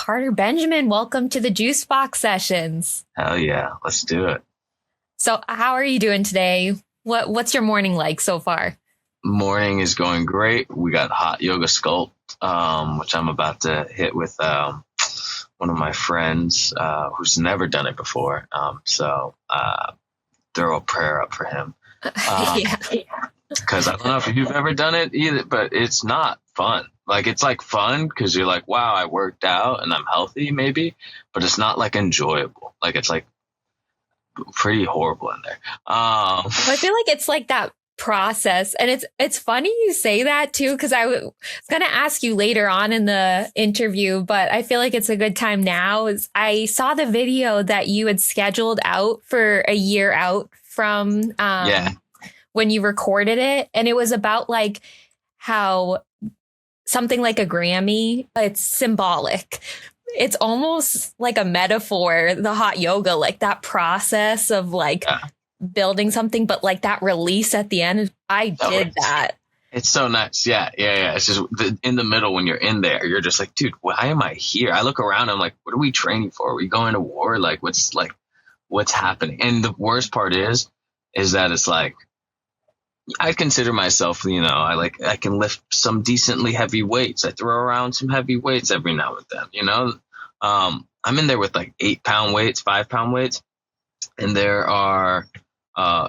Carter Benjamin, welcome to the Juice Box Sessions. Hell yeah, let's do it. So, how are you doing today? What's your morning like so far? Morning is going great. We got hot yoga sculpt, which I'm about to hit with one of my friends who's never done it before. So throw a prayer up for him. Yeah. Because I don't know if you've ever done it either, but it's not fun. Like, it's like fun because you're like, wow, I worked out and I'm healthy maybe, but it's not like enjoyable. Like, it's like pretty horrible in there. I feel like it's like that process. And it's funny you say that too, because I was going to ask you later on in the interview, but I feel like it's a good time now. I saw the video that you had scheduled out for a year out from when you recorded it. And it was about like how something like a Grammy, it's symbolic. It's almost like a metaphor, the hot yoga, like that process of like building something, but like that release at the end. I did that. It's so nice. Yeah. It's just in the middle when you're in there, you're just like, dude, why am I here? I look around, I'm like, what are we training for? Are we going to war? Like, what's happening? And the worst part is that it's like, I consider myself, I can lift some decently heavy weights. I throw around some heavy weights every now and then, I'm in there with like 8-pound weights, 5-pound weights. And there are,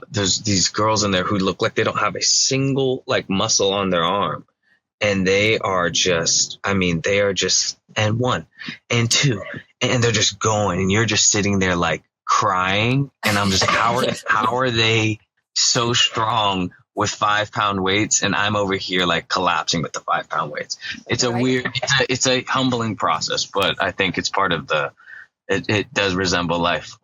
there's these girls in there who look like they don't have a single like muscle on their arm. And they are just, and one and two, and they're just going, and you're just sitting there like crying. And I'm just, how are they so strong with 5-pound weights, and I'm over here like collapsing with the 5-pound weights? It's a weird, it's a humbling process, but I think it's part of it does resemble life.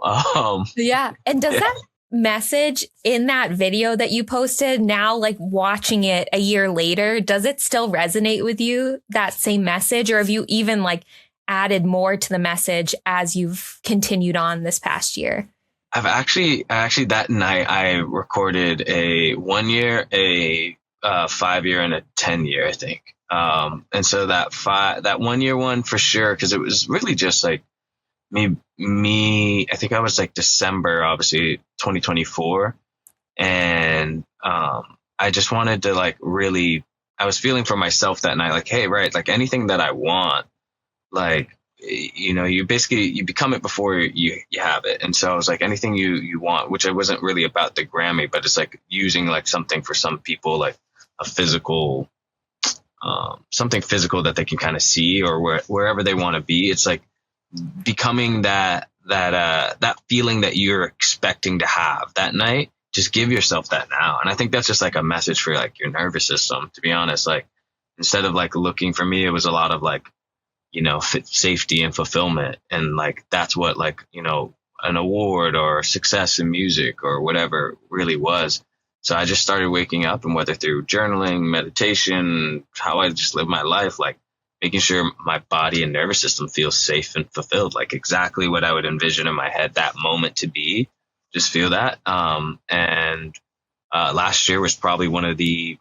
Yeah. And does that message in that video that you posted now, like watching it a year later, does it still resonate with you, that same message? Or have you even like added more to the message as you've continued on this past year? I've actually that night I recorded a 1 year, a 5 year, and a 10 year, I think. And so that 1 year one for sure, because it was really just like me. I think I was like December, obviously 2024, and I just wanted to like really. I was feeling for myself that night, like, hey, right, like anything that I want, like. You become it before you have it. And so I was like, anything you want, which I wasn't really about the Grammy, but it's like using like something for some people, like a physical, something physical that they can kind of see, or wherever they want to be. It's like becoming that feeling that you're expecting to have that night. Just give yourself that now. And I think that's just like a message for like your nervous system, to be honest. Like, instead of like looking, for me, it was a lot of like, safety and fulfillment. And like, that's what like, an award or success in music or whatever really was. So I just started waking up, and whether through journaling, meditation, how I just live my life, like making sure my body and nervous system feels safe and fulfilled, like exactly what I would envision in my head that moment to be. Just feel that. And last year was probably one of the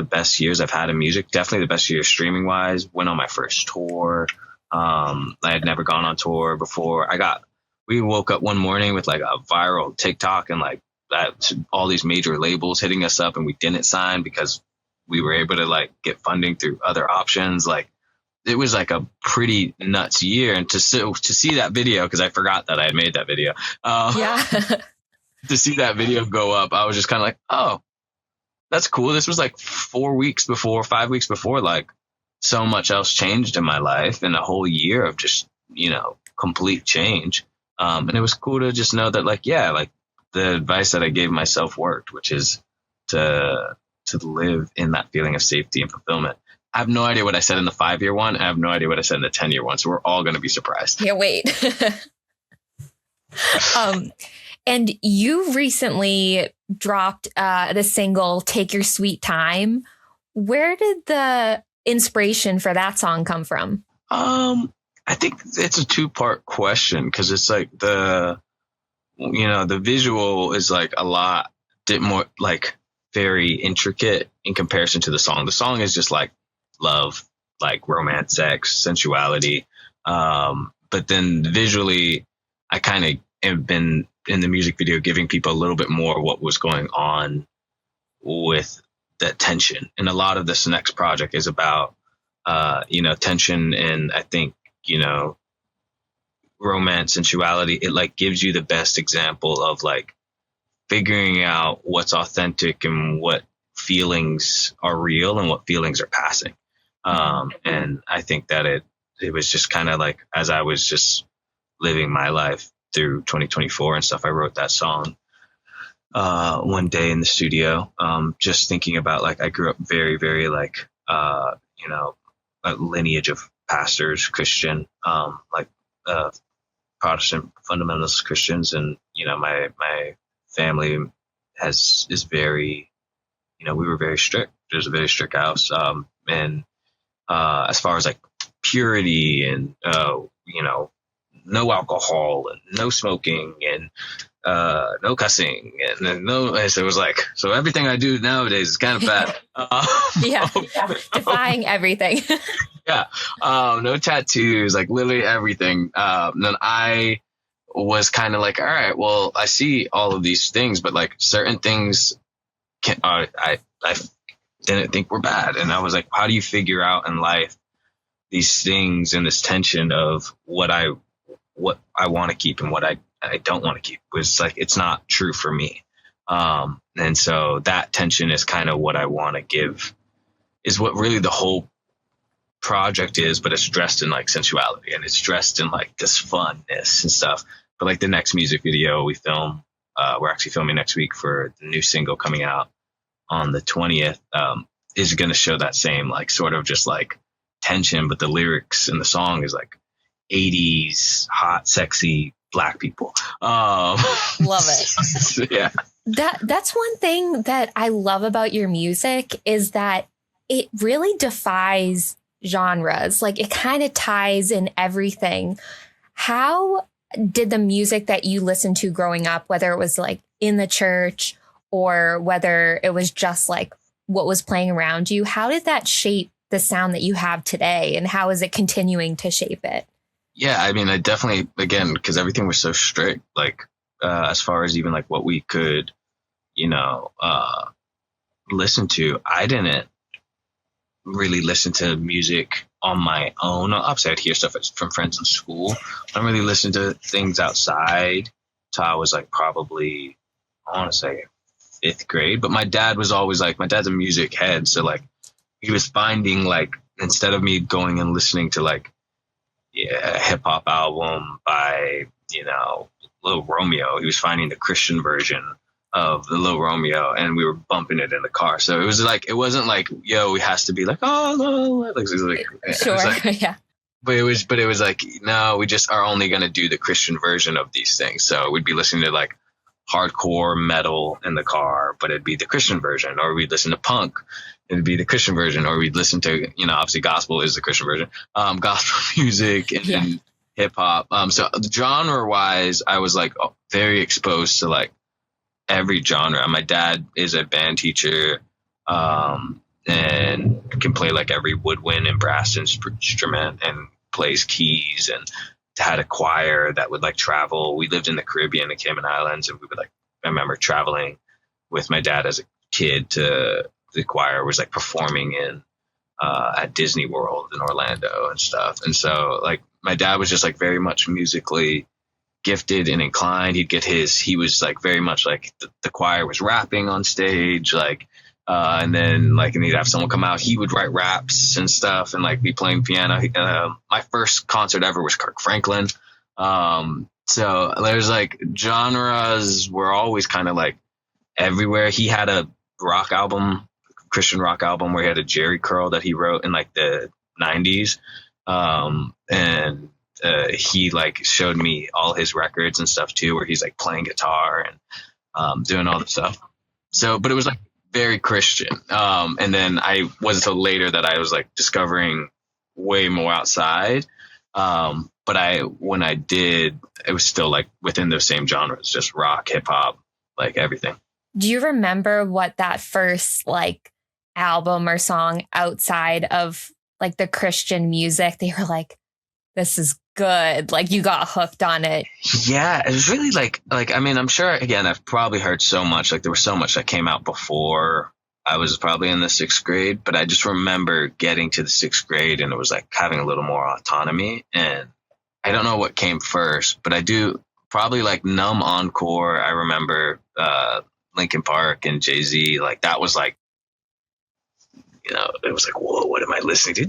best years I've had in music. Definitely the best year streaming wise. Went on my first tour. I had never gone on tour before. We woke up one morning with like a viral TikTok, and like that, all these major labels hitting us up, and we didn't sign because we were able to like get funding through other options. Like, it was like a pretty nuts year. And to see that video, because I forgot that I had made that video. To see that video go up, I was just kind of like, oh, that's cool. This was like 5 weeks before, like so much else changed in my life, and a whole year of just, complete change. And it was cool to just know that like, yeah, like the advice that I gave myself worked, which is to live in that feeling of safety and fulfillment. I have no idea what I said in the 5-year one. I have no idea what I said in the 10-year one. So we're all going to be surprised. Can't wait. And you recently dropped the single "Take Your Sweet Time." Where did the inspiration for that song come from? I think it's a 2-part question, because it's like the visual is like a lot more like very intricate in comparison to the song. The song is just like love, like romance, sex, sensuality. But then visually, I kind of have been in the music video giving people a little bit more what was going on with that tension. And a lot of this next project is about, tension. And I think, romance, sensuality, it like gives you the best example of like figuring out what's authentic and what feelings are real and what feelings are passing. And I think that it was just kind of like, as I was just living my life through 2024 and stuff, I wrote that song one day in the studio, just thinking about like, I grew up very, very like, a lineage of pastors, Christian, Protestant fundamentalist Christians. And, my family is very, we were very strict. There's a very strict house. And as far as like purity and, no alcohol and no smoking and no cussing and no, so it was like, so everything I do nowadays is kind of bad. Yeah. Defying everything. Yeah. No tattoos, like literally everything. Then I was kind of like, all right, well, I see all of these things, but like certain things I didn't think were bad. And I was like, how do you figure out in life these things and this tension of what I want to keep and what I don't want to keep? Was like, it's not true for me. And so that tension is kind of what I want to give, is what really the whole project is, but it's dressed in like sensuality and it's dressed in like this funness and stuff. But like the next music video we film, we're actually filming next week for the new single coming out on the 20th, is going to show that same like sort of just like tension, but the lyrics in the song is like 80s hot, sexy Black people. Love it. Yeah. That's one thing that I love about your music, is that it really defies genres. Like it kind of ties in everything. How did the music that you listened to growing up, whether it was like in the church or whether it was just like what was playing around you, how did that shape the sound that you have today, and how is it continuing to shape it? Yeah, I mean, I definitely, again, because everything was so strict, like as far as even like what we could, listen to, I didn't really listen to music on my own. Obviously, I'd hear stuff from friends in school. I don't really listen to things outside till I was like probably, I want to say 5th grade. But my dad was always like, my dad's a music head. So like he was finding like, instead of me going and listening to like a hip hop album by, Lil Romeo, he was finding the Christian version of the Lil Romeo, and we were bumping it in the car. So it was like, it wasn't like, yo, it has to be like, oh no, like, sure, like, yeah. But it was like, no, we just are only gonna do the Christian version of these things. So we'd be listening to like hardcore metal in the car, but it'd be the Christian version, or we'd listen to punk, it'd be the Christian version, or we'd listen to, obviously gospel is the Christian version, gospel music and hip hop. So genre wise, I was like very exposed to like every genre. My dad is a band teacher, and can play like every woodwind and brass instrument and plays keys, and had a choir that would like travel. We lived in the Caribbean, the Cayman Islands, and we would like, I remember traveling with my dad as a kid to the choir was like performing in at Disney World in Orlando and stuff. And so like my dad was just like very much musically gifted and inclined. He was like very much like the choir was rapping on stage, like, and then like, and he'd have someone come out, he would write raps and stuff and like be playing piano. My first concert ever was Kirk Franklin. So there's like genres were always kind of like everywhere. He had a rock album, Christian rock album, where he had a Jerry curl that he wrote in like the 90s. And he like showed me all his records and stuff too, where he's like playing guitar and doing all the stuff. So, but it was like very Christian. And then I wasn't until later that I was like discovering way more outside. But when I did, it was still like within those same genres, just rock, hip hop, like everything. Do you remember what that first like album or song outside of like the Christian music, they were like, this is good. Like you got hooked on it. Yeah, it was really like I mean, I'm sure again I've probably heard so much, like there was so much that came out before I was probably in the 6th grade, but I just remember getting to the 6th grade and it was like having a little more autonomy, and I don't know what came first, but I do probably like Numb Encore. I remember Linkin Park and Jay-Z, like that was like, you know, it was like, whoa, what am I listening to?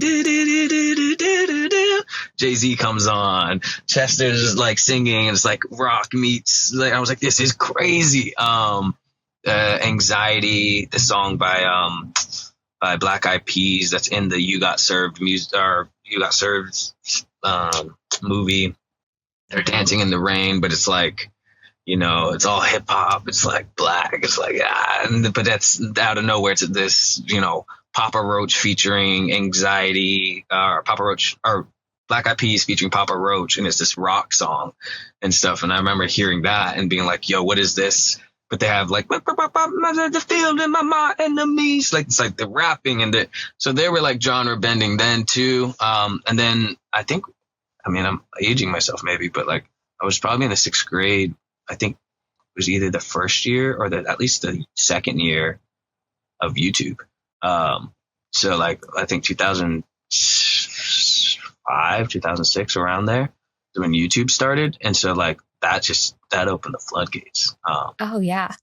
Jay-Z comes on, Chester's like singing, and it's like rock meets, like, I was like, this is crazy. Anxiety, the song by Black Eyed Peas that's in the You Got Served music, or You Got Served movie. They're dancing in the rain, but it's like, you know, it's all hip hop. It's like black. It's like, but that's out of nowhere. It's this, you know, Papa Roach featuring Anxiety, or Papa Roach, or Black Eyed Peas featuring Papa Roach, and it's this rock song and stuff. And I remember hearing that and being like, yo, what is this? But they have like the field in my enemies, like it's like the rapping and so they were like genre bending then too. And then I think, I mean, I'm aging myself maybe, but like I was probably in the 6th grade. I think it was either the first year or at least the 2nd year of YouTube. So like I think 2005, 2006, around there when YouTube started. And so like that opened the floodgates. Oh yeah.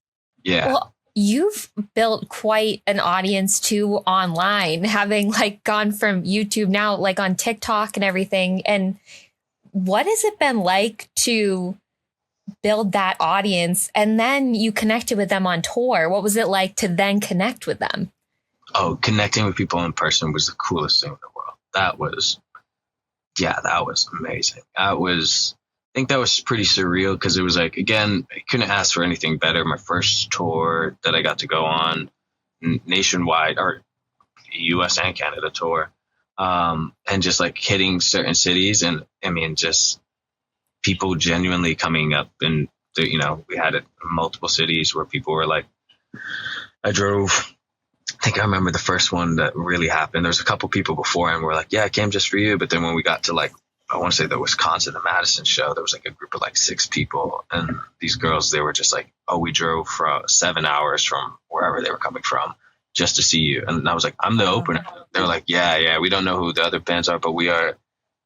Yeah. Well, you've built quite an audience too online, having like gone from YouTube now like on TikTok and everything. And what has it been like to build that audience, and then you connected with them on tour? What was it like to then connect with them? Oh, connecting with people in person was the coolest thing in the world. That was amazing. I think that was pretty surreal because it was like, again, I couldn't ask for anything better. My first tour that I got to go on nationwide, or US and Canada tour, and just like hitting certain cities. And I mean, just people genuinely coming up, and you know, we had it in multiple cities where people were like, I think I remember the first one that really happened. There was a couple people before and were like, yeah, I came just for you. But then when we got to like, I want to say the Wisconsin, the Madison show, there was like a group of like 6 people. And these girls, they were just like, oh, we drove for 7 hours from wherever they were coming from just to see you. And I was like, I'm the opener. They were like, yeah, we don't know who the other bands are, but we're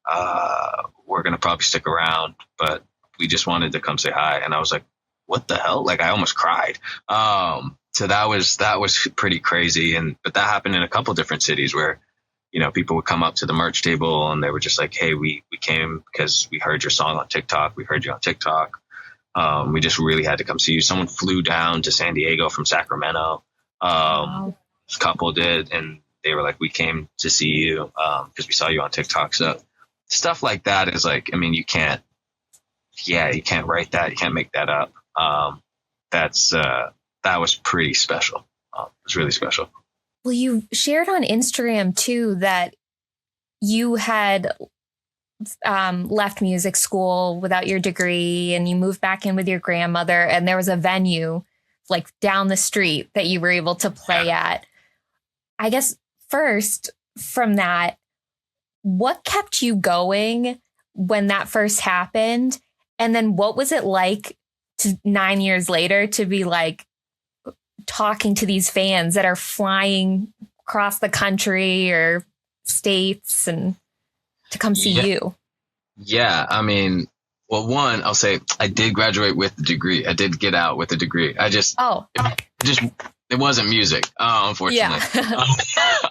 going to probably stick around. But we just wanted to come say hi. And I was like, what the hell? Like, I almost cried. So that was pretty crazy. But that happened in a couple different cities where, you know, people would come up to the merch table and they were just like, hey, we came because we heard your song on TikTok. We heard you on TikTok. We just really had to come see you. Someone flew down to San Diego from Sacramento. Wow. This couple did. And they were like, we came to see you because we saw you on TikTok. So stuff like that is like, I mean, you can't write that. You can't make that up. That was pretty special. It was really special. Well, you shared on Instagram too that you had left music school without your degree and you moved back in with your grandmother, and there was a venue like down the street that you were able to play at. I guess first from that, what kept you going when that first happened? And then what was it like 9 years later to be like talking to these fans that are flying across the country or states and to come see you? Yeah. I mean, well, one, I'll say I did graduate with a degree. I did get out with a degree. It wasn't music, unfortunately. Yeah.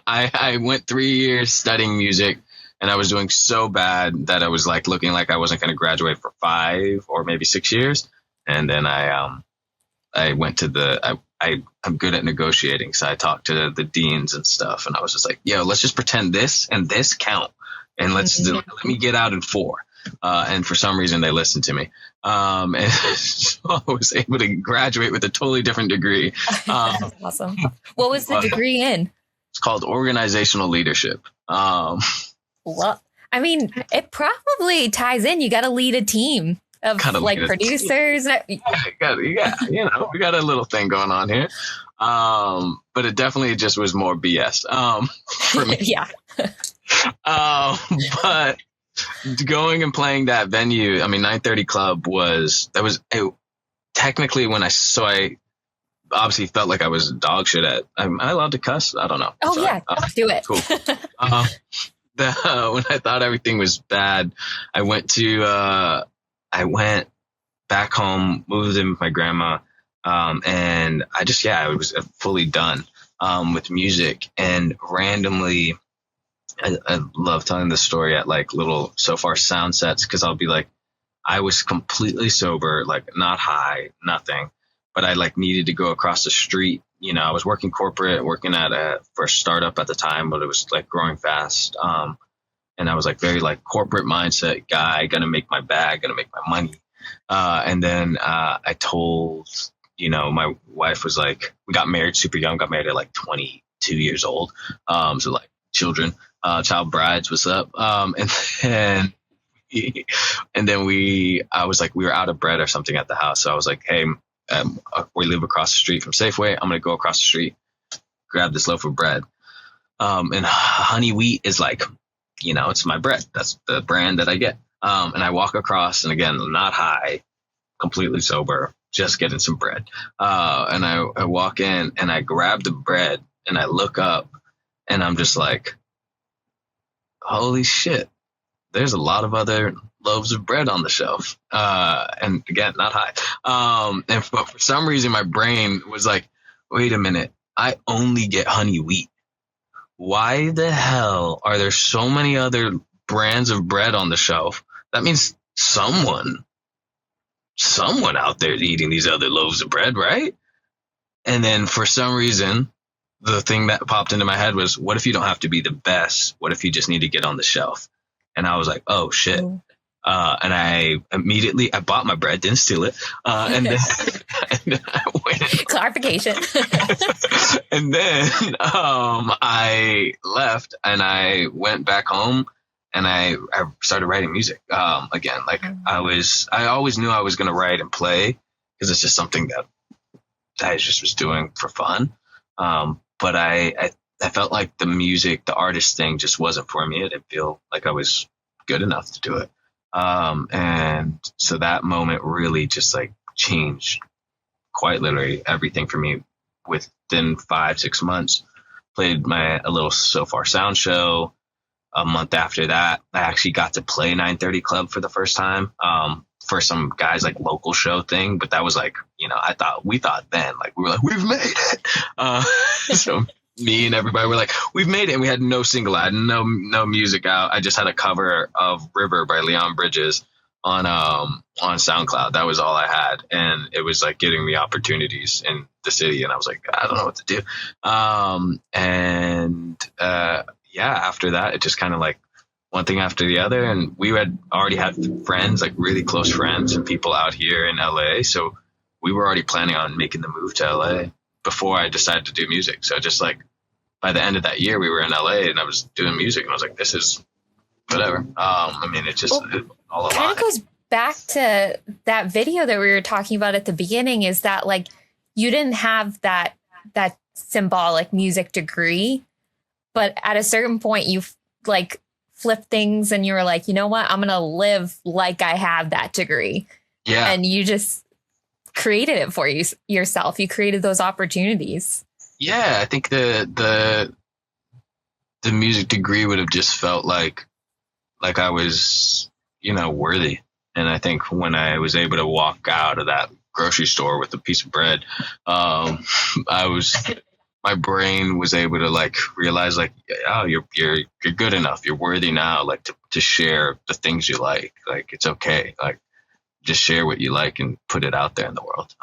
I went 3 years studying music, and I was doing so bad that I was like looking like I wasn't going to graduate for 5 or maybe 6 years. And then I went to I'm good at negotiating. So I talked to the deans and stuff, and I was just like, yo, let's just pretend this and this count. And let me get out in 4. And for some reason they listened to me. And so I was able to graduate with a totally different degree. That's awesome. What was the degree in? It's called organizational leadership. Well, I mean, it probably ties in. You got to lead a team. of Kinda like like producers? you got, we got a little thing going on here. But it definitely just was more BS for me. Yeah. But going and playing that venue, I mean, 930 Club technically when I obviously felt like I was dog shit at. Am I allowed to cuss? I don't know. Oh Sorry. yeah, do it. Cool. When I thought everything was bad, I went back home, moved in with my grandma, and I was fully done with music. And randomly, I love telling this story at like little so far sound sets because I'll be like, I was completely sober, like not high, nothing, but I like needed to go across the street. You know, I was working corporate, working for a startup at the time, but it was like growing fast. And I was like very like corporate mindset guy, gonna make my bag, gonna make my money. And then I told, my wife was like, we got married super young, got married at like 22 years old. So like child brides, what's up? And then I was like, we were out of bread or something at the house. So I was like, hey, we live across the street from Safeway. I'm going to go across the street, grab this loaf of bread. And honey wheat is like, it's my bread. That's the brand that I get. And I walk across, and again, not high, completely sober, just getting some bread. And I walk in and I grab the bread and I look up and I'm just like, holy shit, there's a lot of other loaves of bread on the shelf. And again, not high. And for some reason, my brain was like, wait a minute, I only get honey wheat. Why the hell are there so many other brands of bread on the shelf? That means someone out there is eating these other loaves of bread, right? And then for some reason, the thing that popped into my head was, what if you don't have to be the best? What if you just need to get on the shelf? And I was like, oh shit. And I bought my bread, didn't steal it. And then I went. Clarification. And then I left and I went back home and I started writing music again. Like I always knew I was going to write and play because it's just something that I just was doing for fun. But I felt like the music, the artist thing just wasn't for me. I didn't feel like I was good enough to do it. And so that moment really just like changed quite literally everything for me. Within 5-6 months, played a little So Far Sound show. A month after that, I actually got to play 930 Club for the first time, for some guys like local show thing. But that was like, we thought then, like, we were like, we've made it. So me and everybody were like, we've made it. And we had no single, I had no music out. I just had a cover of River by Leon Bridges on SoundCloud. That was all I had. And it was like getting me opportunities in the city. And I was like, I don't know what to do. After that, it just kind of like one thing after the other. And we had already had friends, like really close friends and people out here in LA. So we were already planning on making the move to LA before I decided to do music. So just like by the end of that year, we were in LA and I was doing music and I was like, this is whatever. It's just all a kind of goes back to that video that we were talking about at the beginning, is that like you didn't have that symbolic music degree, but at a certain point you like flipped things and you were like, you know what, I'm gonna live like I have that degree. Yeah. And you just created it for yourself. You created those opportunities. Yeah, I think the music degree would have just felt like I was, worthy. And I think when I was able to walk out of that grocery store with a piece of bread, my brain was able to like realize like, oh, you're good enough. You're worthy now, like to share the things you like it's okay. Like just share what you like and put it out there in the world.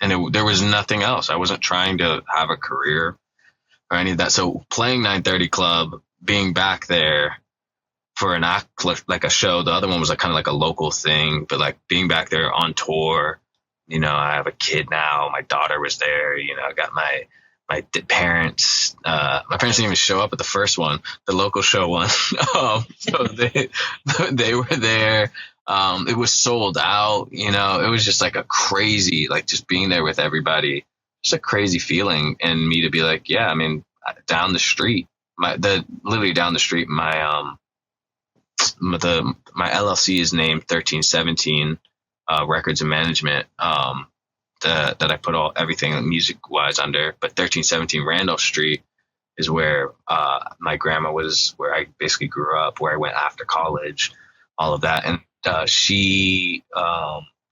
And there was nothing else. I wasn't trying to have a career or any of that. So playing 930 Club, being back there for an act, like a show, the other one was like kind of like a local thing, but like being back there on tour, I have a kid now. My daughter was there, I got my parents, my parents didn't even show up at the first one, the local show one. So they were there. It was sold out, you know, it was just like a crazy, like just being there with everybody, just a crazy feeling. And me to be like, yeah, I mean, down the street, literally down the street, my LLC is named 1317 Records and Management, that I put everything music wise under, but 1317 Randolph Street is where my grandma was, where I basically grew up, where I went after college, all of that. And she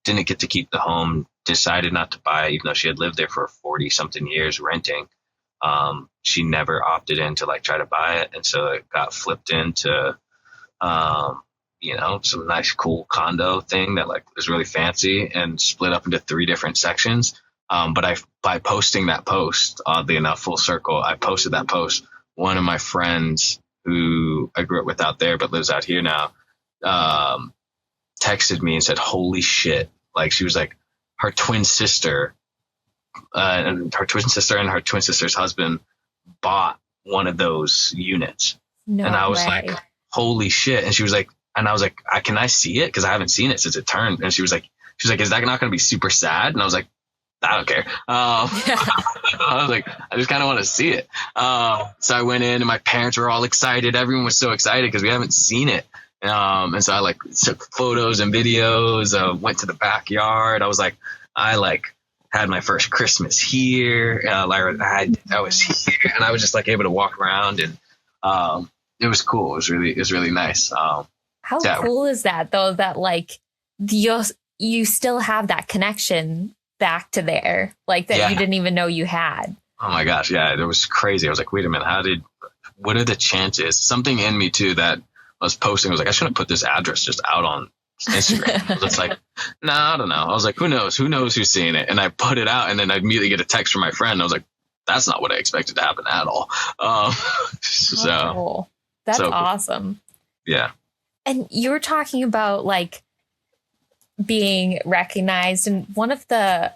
didn't get to keep the home, decided not to buy, even though she had lived there for 40 something years renting. She never opted in to like try to buy it. And so it got flipped into, you know, some nice, cool condo thing that like was really fancy and split up into 3 different sections. But by posting that post, oddly enough, full circle, I posted that post. One of my friends who I grew up with out there, but lives out here now, texted me and said, holy shit. Like she was like, her twin sister and her twin sister's husband bought one of those units. No and I was way. like, holy shit. And she was like, and I was like, can I see it? Cause I haven't seen it since it turned. And she was like, is that not going to be super sad? And I was like, I don't care. I was like, I just kind of want to see it. So I went in and my parents were all excited. Everyone was so excited because we haven't seen it. And so I like took photos and videos, went to the backyard. I had my first Christmas here. I was here and I was just like able to walk around and, it was cool. It was really nice. How cool is that though? That like you still have that connection back to there, like that you didn't even know you had. Oh my gosh. Yeah. It was crazy. I was like, wait a minute. What are the chances? Something in me too that I was posting, I was like, I shouldn't put this address just out on Instagram. It's like, I don't know. I was like, who knows who's seeing it? And I put it out and then I immediately get a text from my friend. I was like, that's not what I expected to happen at all. So that's awesome. Yeah. And you were talking about like being recognized. And one of the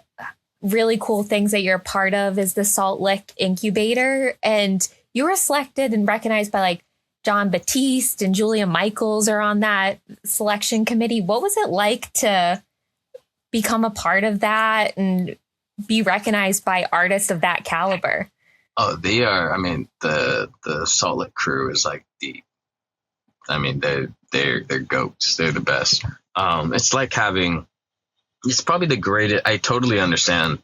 really cool things that you're a part of is the Salt Lick Incubator. And you were selected and recognized by like John Batiste and Julia Michaels are on that selection committee. What was it like to become a part of that and be recognized by artists of that caliber? Oh, they are. I mean, the Salt Lick crew is like they're goats. They're the best. It's like it's probably the greatest. I totally understand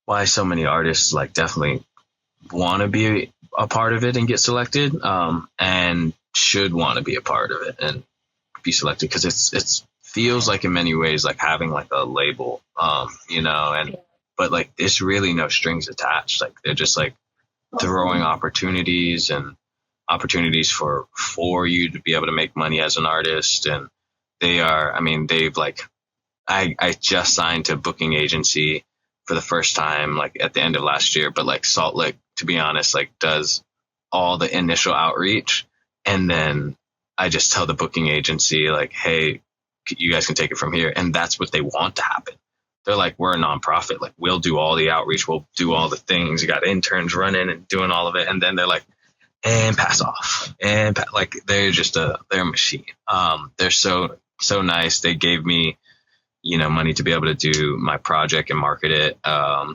why so many artists like definitely want to be a part of it and get selected, and should want to be a part of it and be selected, because it feels like in many ways like having like a label, you know, but like there's really no strings attached. Like they're just like throwing opportunities for you to be able to make money as an artist. And they've like, I just signed to a booking agency for the first time, like at the end of last year, but like Salt Lick, to be honest, like does all the initial outreach. And then I just tell the booking agency like, hey, you guys can take it from here. And that's what they want to happen. They're like, we're a nonprofit. Like we'll do all the outreach. We'll do all the things. You got interns running and doing all of it. And then they're like, and pass off like they're just they're a machine. They're so nice. They gave me, you know, money to be able to do my project and market it. I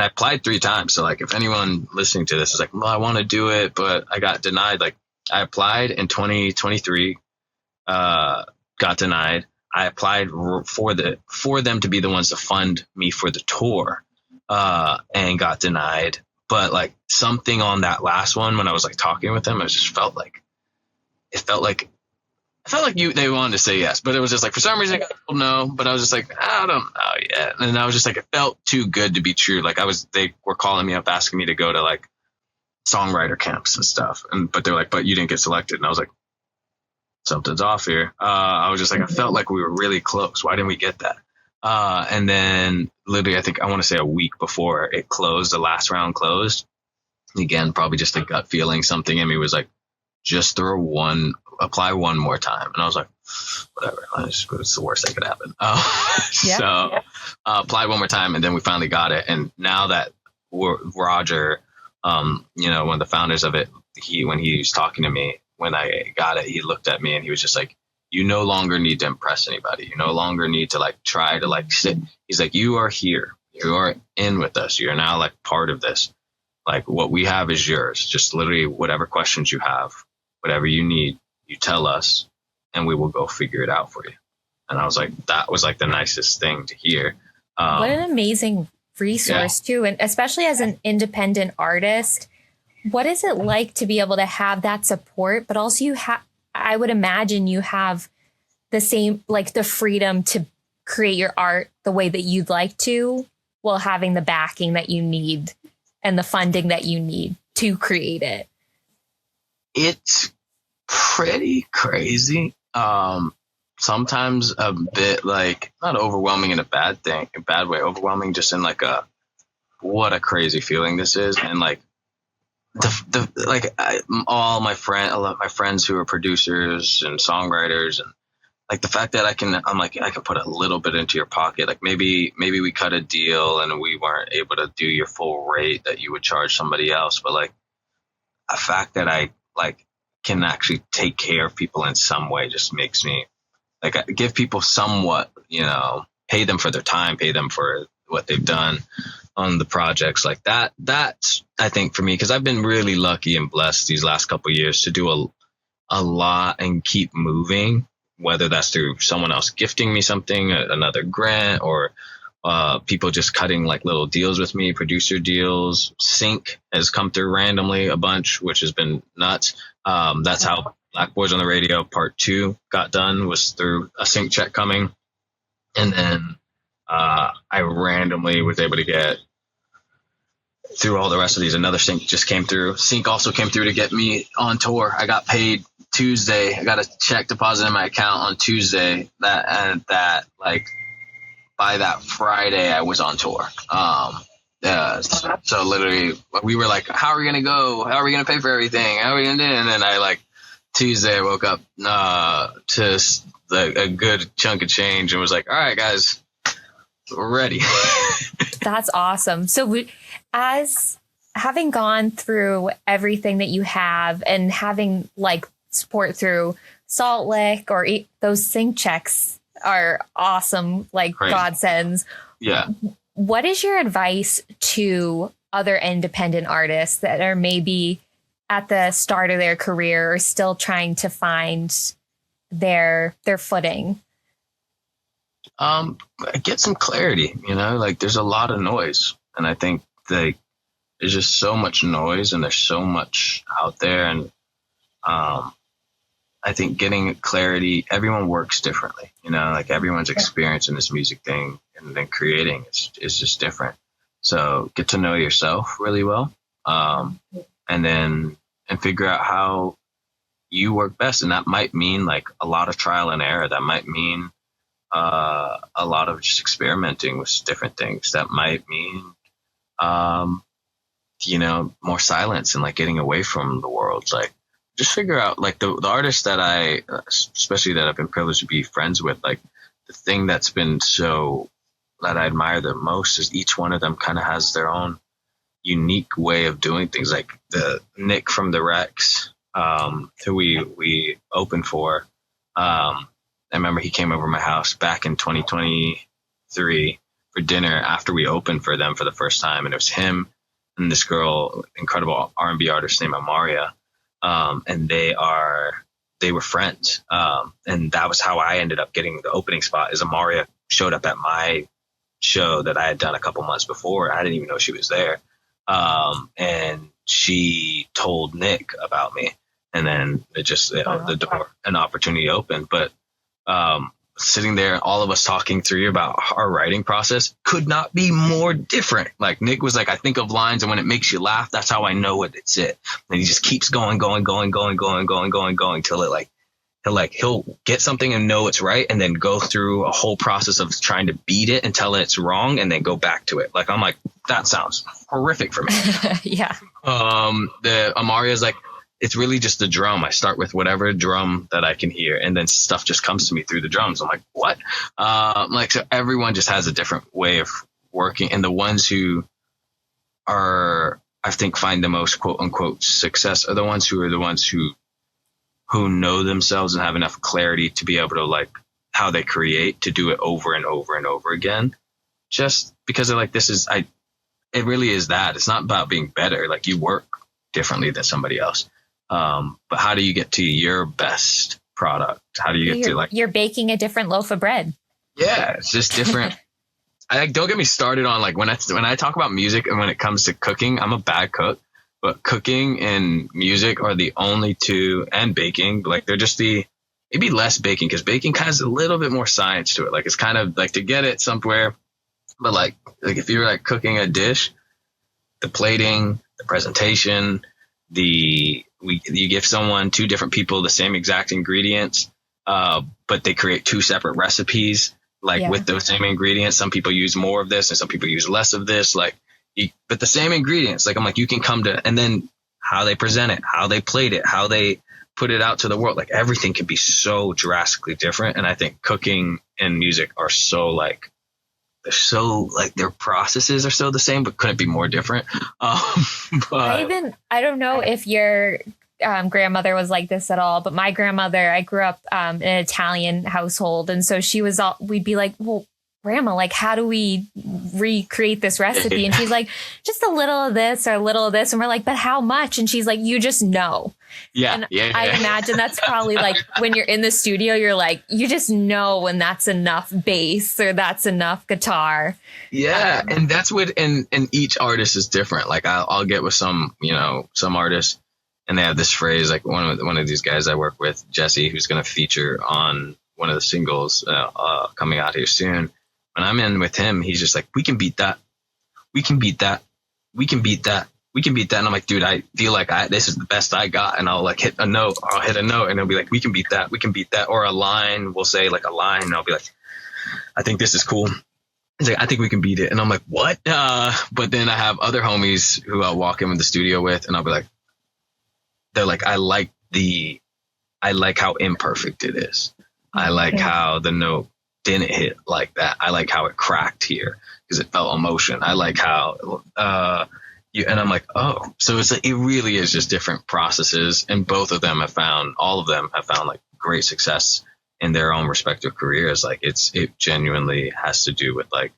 applied 3 times. So like if anyone listening to this is like, well, I want to do it, but I got denied. Like I applied in 2023, got denied. I applied for them to be the ones to fund me for the tour, and got denied. But like something on that last one, when I was like talking with them, I just felt like they wanted to say yes, but it was just like, for some reason I got told no, but I was just like, I don't know yet. And I was just like, it felt too good to be true. Like they were calling me up, asking me to go to like songwriter camps and stuff. But they're like, but you didn't get selected. And I was like, something's off here. I was just like, I felt like we were really close. Why didn't we get that? And then literally, I want to say a week before it closed, the last round closed. Again, probably just a gut feeling. Something in me was like, just apply one more time. And I was like, whatever, it's the worst that could happen. Applied one more time, and then we finally got it. And now that Roger, you know, one of the founders of it, when he was talking to me, when I got it, he looked at me and he was just like, you no longer need to impress anybody. You no longer need to like try to like sit. He's like, you are here. You are in with us. You're now like part of this. Like what we have is yours. Just literally whatever questions you have, whatever you need, you tell us and we will go figure it out for you. And I was like, that was like the nicest thing to hear. What an amazing resource too. And especially as an independent artist, what is it like to be able to have that support, but also I would imagine you have the same, like the freedom to create your art the way that you'd like to, while having the backing that you need and the funding that you need to create it. It's pretty crazy. Sometimes a bit like not overwhelming in a bad way, overwhelming just in like what a crazy feeling this is. And like all my friends who are producers and songwriters, and like the fact that I can put a little bit into your pocket. Like maybe we cut a deal and we weren't able to do your full rate that you would charge somebody else. But like a fact that I like can actually take care of people in some way just makes me like give people somewhat, pay them for their time, pay them for what they've done on the projects like that. That's, I think for me, because I've been really lucky and blessed these last couple of years to do a lot and keep moving, whether that's through someone else gifting me something, another grant, or people just cutting like little deals with me, producer deals. Sync has come through randomly a bunch, which has been nuts. That's how Black Boys on the Radio Part 2 got done, was through a sync check coming. And then I randomly was able to get through all the rest of these. Another sync just came through. Sync also came through to get me on tour. I got paid Tuesday. I got a check deposit in my account on Tuesday. That like by that Friday I was on tour. So literally we were like, how are we gonna go? How are we gonna pay for everything? How are we gonna do it? And then I like Tuesday I woke up to a good chunk of change and was like, all right guys, we're ready. That's awesome. So as having gone through everything that you have and having like support through Salt Lick or those sync checks are awesome, like Crazy. godsends. Yeah. What is your advice to other independent artists that are maybe at the start of their career or still trying to find their footing? Get some clarity, like there's a lot of noise, and I think there's just so much noise and there's so much out there. And I think getting clarity, everyone works differently, like everyone's experience in this music thing and then creating is just different. So get to know yourself really well. And figure out how you work best. And that might mean like a lot of trial and error. That might mean a lot of just experimenting with different things. That might mean, more silence and like getting away from the world. Like just figure out like the artists that especially that I've been privileged to be friends with, like the thing that's been that I admire the most is each one of them kind of has their own unique way of doing things. Like the Nick from the Rex, who we opened for. I remember he came over my house back in 2023 for dinner after we opened for them for the first time. And it was him and this girl, incredible R&B artist named Amaria. And they were friends. And that was how I ended up getting the opening spot. Is Amaria showed up at my show that I had done a couple months before. I didn't even know she was there. And she told Nick about me, and then it just the door, an opportunity opened. But sitting there, all of us talking through about our writing process could not be more different. Like Nick was like, I think of lines, and when it makes you laugh, that's how I know it's it. And he just keeps going till it he'll get something and know it's right, and then go through a whole process of trying to beat it until it's wrong, and then go back to it. Like I'm like, that sounds horrific for me. Yeah. The Amaria's like, it's really just the drum. I start with whatever drum that I can hear, and then stuff just comes to me through the drums. I'm like, what? So everyone just has a different way of working, and the ones who are, I think, find the most quote unquote success are the ones who who know themselves and have enough clarity to be able to like how they create, to do it over and over and over again, just because they're like, it really is that. It's not about being better. Like, you work differently than somebody else. But how do you get to your best product? How do you get to like, you're baking a different loaf of bread? Yeah, it's just different. Don't get me started on like when I talk about music and when it comes to cooking, I'm a bad cook, but cooking and music are the only two, and baking, like they're just maybe less baking, because baking has a little bit more science to it. Like, it's kind of like to get it somewhere, but like if you're like cooking a dish, the plating, the presentation, you give someone, two different people, the same exact ingredients, but they create two separate recipes, like with those same ingredients. Some people use more of this and some people use less of this, like, but the same ingredients. Like, I'm like, you can come to, and then how they present it, how they plate it, how they put it out to the world, like everything can be so drastically different. And I think cooking and music are their processes are so the same, but couldn't be more different. But I don't know if your grandmother was like this at all, but my grandmother, I grew up in an Italian household. And so we'd be like, well, Grandma, like, how do we recreate this recipe? And she's like, just a little of this or a little of this. And we're like, but how much? And she's like, you just know. And I imagine that's probably like when you're in the studio, you're like, you just know when that's enough bass or that's enough guitar. Yeah. And that's what, and each artist is different. Like, I'll get with some artists, and they have this phrase, like one of these guys I work with, Jesse, who's going to feature on one of the singles coming out here soon. When I'm in with him, he's just like, we can beat that. We can beat that. We can beat that. We can beat that. And I'm like, dude, I feel like this is the best I got. And I'll like hit a note. And he'll be like, we can beat that. We can beat that. Or a line, we'll say like a line. And I'll be like, I think this is cool. He's like, I think we can beat it. And I'm like, what? But then I have other homies who I'll walk in the studio with, and I'll be like, they're like, I like how imperfect it is. I like how the note didn't hit like that. I like how it cracked here because it felt emotion. I like how and I'm like, oh, so it's like, it really is just different processes, and all of them have found like great success in their own respective careers. Like, it genuinely has to do with like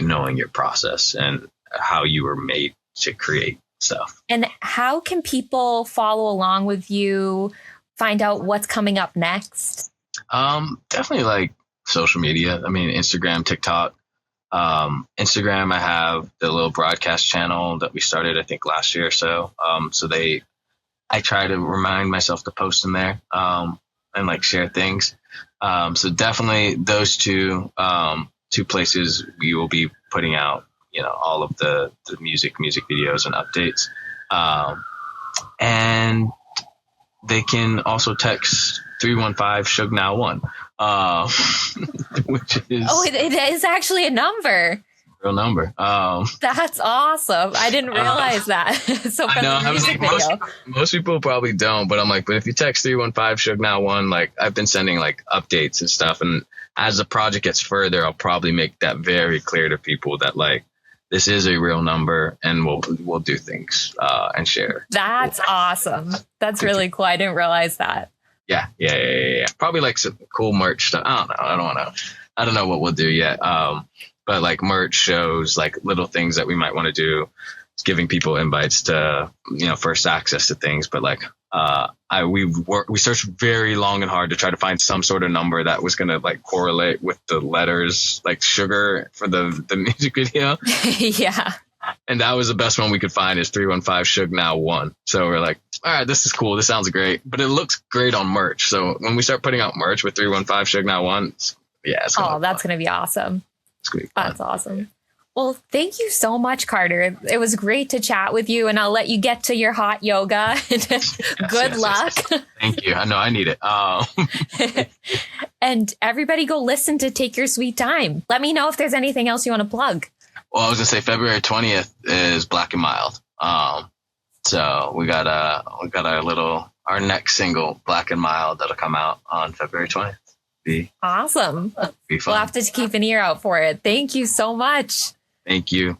knowing your process and how you were made to create stuff. And how can people follow along with you, find out what's coming up next? Definitely like social media. I mean, Instagram, TikTok. Instagram, I have the little broadcast channel that we started, I think, last year or so. I try to remind myself to post in there, and like share things. So definitely those two places we will be putting out, all of the music videos and updates. And they can also text 315 Shug Now 1, which is it is actually a number. Real number. That's awesome. I didn't realize that. So I know, I was like, most people probably don't, but I'm like, but if you text 315 Shug Now 1, like, I've been sending like updates and stuff, and as the project gets further, I'll probably make that very clear to people that like, this is a real number, and we'll do things and share. That's awesome. That's really cool. I didn't realize that. Yeah. Probably like some cool merch stuff. I don't know what we'll do yet. But like merch shows, like little things that we might want to do, giving people invites to, first access to things. But like, we searched very long and hard to try to find some sort of number that was going to like correlate with the letters, like sugar for the music video. Yeah. And that was the best one we could find, is 315 Shug Now 1. So we're like, all right, this is cool. This sounds great, but it looks great on merch. So when we start putting out merch with 315 Shug Now 1, it's that's going to be awesome. It's going to be fun. That's awesome. Well, thank you so much, Carter. It was great to chat with you, and I'll let you get to your hot yoga. Good luck. Yes. Thank you. I know I need it. And everybody go listen to Take Your Sweet Time. Let me know if there's anything else you want to plug. Well, I was going to say February 20th is Black and Mild. So we got our next single, Black and Mild, that'll come out on February 20th. Awesome. Be fun. We'll have to keep an ear out for it. Thank you so much. Thank you.